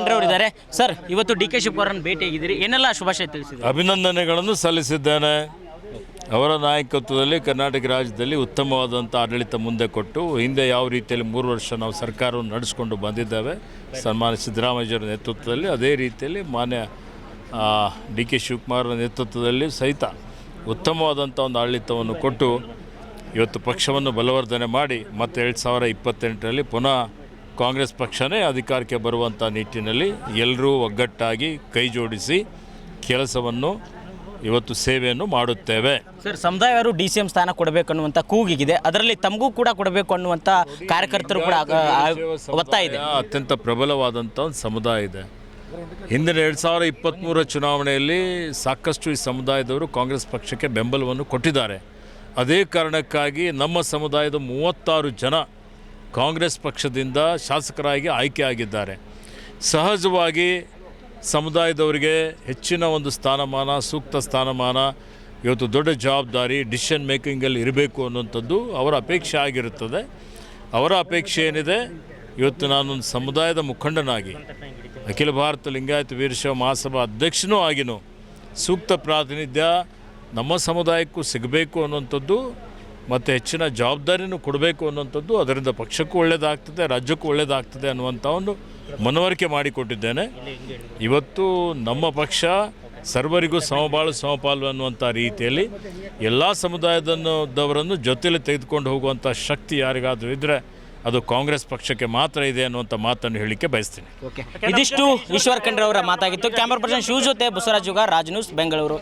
ಇದ್ದಾರೆ ಸರ್. ಇವತ್ತು D K ಶಿವಕುಮಾರನ್ನು ಭೇಟಿಯಾಗಿದ್ದೀರಿ, ಏನೆಲ್ಲ ಶುಭಾಶಯ ತಿಳಿಸಿದ್ದೀರಿ? ಅಭಿನಂದನೆಗಳನ್ನು ಸಲ್ಲಿಸಿದ್ದೇನೆ. ಅವರ ನಾಯಕತ್ವದಲ್ಲಿ ಕರ್ನಾಟಕ ರಾಜ್ಯದಲ್ಲಿ ಉತ್ತಮವಾದಂಥ ಆಡಳಿತ ಮುಂದೆ ಕೊಟ್ಟು, ಹಿಂದೆ ಯಾವ ರೀತಿಯಲ್ಲಿ 3 ವರ್ಷ ನಾವು ಸರ್ಕಾರವನ್ನು ನಡೆಸಿಕೊಂಡು ಬಂದಿದ್ದೇವೆ ಸನ್ಮಾನ್ಯ ಸಿದ್ದರಾಮಯ್ಯರ ನೇತೃತ್ವದಲ್ಲಿ, ಅದೇ ರೀತಿಯಲ್ಲಿ ಮಾನ್ಯ ಡಿ ಕೆ ಶಿವಕುಮಾರರ ನೇತೃತ್ವದಲ್ಲಿ ಸಹಿತ ಉತ್ತಮವಾದಂಥ ಒಂದು ಆಡಳಿತವನ್ನು ಕೊಟ್ಟು ಇವತ್ತು ಪಕ್ಷವನ್ನು ಬಲವರ್ಧನೆ ಮಾಡಿ ಮತ್ತೆ 2028ರಲ್ಲಿ ಪುನಃ ಕಾಂಗ್ರೆಸ್ ಪಕ್ಷನೇ ಅಧಿಕಾರಕ್ಕೆ ಬರುವಂಥ ನಿಟ್ಟಿನಲ್ಲಿ ಎಲ್ಲರೂ ಒಗ್ಗಟ್ಟಾಗಿ ಕೈ ಜೋಡಿಸಿ ಕೆಲಸವನ್ನು ಇವತ್ತು ಸೇವೆಯನ್ನು ಮಾಡುತ್ತೇವೆ. ಸರ್, ಸಮುದಾಯವರು DCM ಸ್ಥಾನ ಕೊಡಬೇಕು ಅನ್ನುವಂಥ ಕೂಗಿಗಿದೆ, ಅದರಲ್ಲಿ ತಮಗೂ ಕೂಡ ಕೊಡಬೇಕು ಅನ್ನುವಂಥ ಕಾರ್ಯಕರ್ತರು ಕೂಡ ಒತ್ತಾಯ ಇದೆ. ಅತ್ಯಂತ ಪ್ರಬಲವಾದಂಥ ಒಂದು ಸಮುದಾಯ ಇದೆ. ಹಿಂದಿನ 2023 ಚುನಾವಣೆಯಲ್ಲಿ ಸಾಕಷ್ಟು ಈ ಸಮುದಾಯದವರು ಕಾಂಗ್ರೆಸ್ ಪಕ್ಷಕ್ಕೆ ಬೆಂಬಲವನ್ನು ಕೊಟ್ಟಿದ್ದಾರೆ. ಅದೇ ಕಾರಣಕ್ಕಾಗಿ ನಮ್ಮ ಸಮುದಾಯದ 36 ಜನ ಕಾಂಗ್ರೆಸ್ ಪಕ್ಷದಿಂದ ಶಾಸಕರಾಗಿ ಆಯ್ಕೆಯಾಗಿದ್ದಾರೆ. ಸಹಜವಾಗಿ ಸಮುದಾಯದವರಿಗೆ ಹೆಚ್ಚಿನ ಒಂದು ಸ್ಥಾನಮಾನ, ಸೂಕ್ತ ಸ್ಥಾನಮಾನ, ಇವತ್ತು ದೊಡ್ಡ ಜವಾಬ್ದಾರಿ ಡಿಸಿಷನ್ ಮೇಕಿಂಗಲ್ಲಿ ಇರಬೇಕು ಅನ್ನುವಂಥದ್ದು ಅವರ ಅಪೇಕ್ಷೆ ಆಗಿರುತ್ತದೆ. ಅವರ ಅಪೇಕ್ಷೆ ಏನಿದೆ, ಇವತ್ತು ನಾನೊಂದು ಸಮುದಾಯದ ಮುಖಂಡನಾಗಿ ಅಖಿಲ ಭಾರತ ಲಿಂಗಾಯತ ವೀರಶೈವ ಮಹಾಸಭಾ ಅಧ್ಯಕ್ಷನೂ ಆಗಿನೂ ಸೂಕ್ತ ಪ್ರಾತಿನಿಧ್ಯ ನಮ್ಮ ಸಮುದಾಯಕ್ಕೂ ಸಿಗಬೇಕು ಅನ್ನುವಂಥದ್ದು ಮತ್ತು ಹೆಚ್ಚಿನ ಜವಾಬ್ದಾರಿನೂ ಕೊಡಬೇಕು ಅನ್ನುವಂಥದ್ದು, ಅದರಿಂದ ಪಕ್ಷಕ್ಕೂ ಒಳ್ಳೆಯದಾಗ್ತದೆ, ರಾಜ್ಯಕ್ಕೂ ಒಳ್ಳೆಯದಾಗ್ತದೆ ಅನ್ನುವಂಥ ಒಂದು ಮನವರಿಕೆ ಮಾಡಿಕೊಟ್ಟಿದ್ದೇನೆ. ಇವತ್ತು ನಮ್ಮ ಪಕ್ಷ ಸರ್ವರಿಗೂ ಸಮಬಾಳು ಸಮಪಾಲು ಅನ್ನುವಂಥ ರೀತಿಯಲ್ಲಿ ಎಲ್ಲ ಸಮುದಾಯದವರನ್ನು ಜೊತೆಯಲ್ಲಿ ತೆಗೆದುಕೊಂಡು ಹೋಗುವಂಥ ಶಕ್ತಿ ಯಾರಿಗಾದರೂ ಇದ್ದರೆ ಅದು ಕಾಂಗ್ರೆಸ್ ಪಕ್ಷಕ್ಕೆ ಮಾತ್ರ ಇದೆ ಅನ್ನುವಂಥ ಮಾತನ್ನು ಹೇಳಲಿಕ್ಕೆ ಬಯಸ್ತೀನಿ. ಇದಿಷ್ಟು ಈಶ್ವರ್ ಖಂಡ್ರೆ ಅವರ ಮಾತಾಗಿತ್ತು. ಕ್ಯಾಮರಾ ಪರ್ಸನ್ ಶಿವ ಜೊತೆ ಬಸವರಾಜ್ ಯುಗ, ರಾಜ್ ನ್ಯೂಸ್, ಬೆಂಗಳೂರು.